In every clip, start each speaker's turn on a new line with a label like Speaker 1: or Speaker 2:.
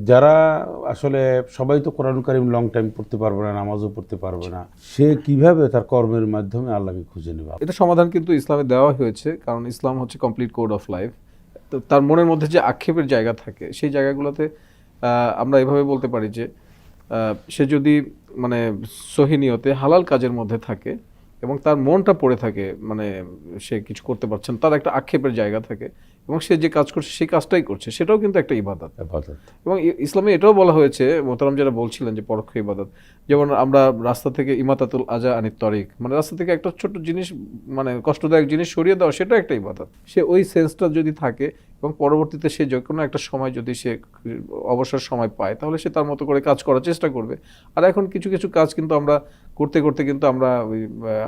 Speaker 1: যারা আসলে সবাই তো কোরআন কারীম লং টাইম পড়তে পারবে না, নামাজও পড়তে পারবে না, সে কিভাবে তার কর্মের মাধ্যমে আল্লাহকে খুঁজে নেবে?
Speaker 2: এটা সমাধান কিন্তু ইসলামে দেওয়া হয়েছে, কারণ ইসলাম হচ্ছে কমপ্লিট কোড অফ লাইফ। তো তার মনের মধ্যে যে আক্ষেপের জায়গা থাকে, সেই জায়গাগুলোতে আমরা এভাবে বলতে পারি যে সে যদি মানে সহি নিয়তে হালাল কাজের মধ্যে থাকে এবং তার মনটা পড়ে থাকে, মানে সে কিছু করতে পারছেন, তার একটা আক্ষেপের জায়গা থাকে এবং সে যে কাজ করছে সেই কাজটাই করছে, সেটাও কিন্তু একটা ইবাদত।
Speaker 1: ইবাদত।
Speaker 2: এবং ইসলামে এটাও বলা হয়েছে, মোহতারাম যারা বলছিলেন যে পরোক্ষ ইবাদত, যেমন আমরা রাস্তা থেকে ইমাতাতুল আজা আনিত তরিক, মানে রাস্তা থেকে একটা ছোট্ট জিনিস, মানে কষ্টদায়ক জিনিস সরিয়ে দেওয়া, সেটা একটা ইবাদত। সে ওই সেন্সটা যদি থাকে এবং পরবর্তীতে সে যে কোনো একটা সময় যদি সে অবসর সময় পায়, তাহলে সে তার মতো করে কাজ করার চেষ্টা করবে। আর এখন কিছু কিছু কাজ কিন্তু আমরা করতে করতে কিন্তু আমরা ওই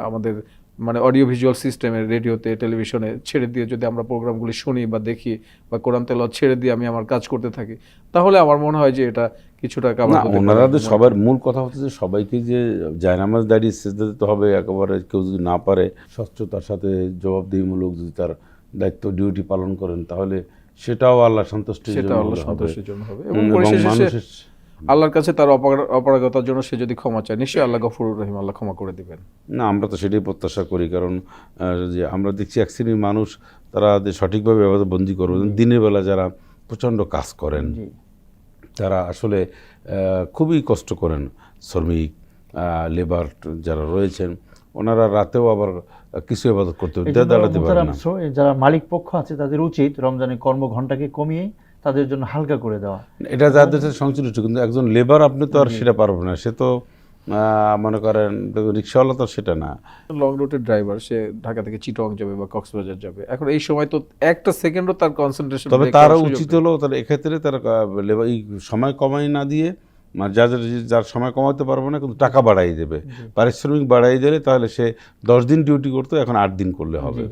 Speaker 2: আমাদের মানে অডিও ভিজুয়াল সিস্টেমের রেডিওতে টেলিভিশনে ছেড়ে দিয়ে যদি আমরা প্রোগ্রামগুলি শুনি বা দেখি বা কোরআন তেলাওয়াত ছেড়ে দিয়ে আমি আমার কাজ করতে থাকি, তাহলে আমার মনে হয় যে এটা কিছুটা কাভার হতে পারে।
Speaker 1: ওনারা তো সবার মূল কথা হচ্ছে যে সবাইকে যে জায়নামাজ দাঁড়িয়ে সেজদা দিতে হবে একেবারে, কেউ যদি না পারে স্বচ্ছতার সাথে জবাবদিহিমূলক যদি তার দায়িত্ব ডিউটি পালন করেন, তাহলে সেটাও আল্লাহ সন্তুষ্টির
Speaker 2: সেটা
Speaker 1: জন্য
Speaker 2: আল্লাহ
Speaker 1: হবে।
Speaker 2: সন্তুষ্টির জন্য হবে এবং
Speaker 1: এবং
Speaker 2: পরিশেষে
Speaker 1: মানুষের
Speaker 2: আল্লাহর কাছে তার অপারগতার জন্য সে যদি ক্ষমা চায়, নিশ্চয়ই আল্লাহ গফুরুর রহিম, আল্লাহ ক্ষমা করে দিবেন।
Speaker 1: না, আমরা তো সেটাই প্রত্যাশা করি, কারণ যে আমরা দেখছি এক শ্রেণীর মানুষ, তারা যে সঠিকভাবে বন্দি করবে, দিনের বেলা যারা প্রচণ্ড কাজ করেন, তারা আসলে খুবই কষ্ট করেন, শ্রমিক লেবার যারা রয়েছেন, ওনারা রাতেও আবার কিছু ইবাদত করতে দাঁড়াতে পারেন না।
Speaker 3: যারা মালিক পক্ষ আছে তাদের উচিত রমজানের কর্মঘণ্টাকে কমিয়ে তাদের জন্য হালকা করে দেওয়া।
Speaker 1: এটা যাদের সাথে সংশ্লিষ্ট, কিন্তু একজন লেবার আপনি তো আর সেটা পারবেন না, সে তো মনে করেন রিক্সাওয়ালা তো সেটা না।
Speaker 2: লং রুটের ড্রাইভার, সে ঢাকা থেকে চিটং যাবে বা কক্সবাজার যাবে, এখন এই সময় তো একটা সেকেন্ডও তার কনসেন্ট্রেশন।
Speaker 1: তবে তারও উচিত হলো তার এক্ষেত্রে তার এই সময় কমাই না দিয়ে, মানে যার সময় কমাতে পারবে না কিন্তু টাকা বাড়াই দেবে, পারিশ্রমিক বাড়াই দিলে, তাহলে সে 10 দিন ডিউটি করতো, এখন 8 দিন করলে হবে।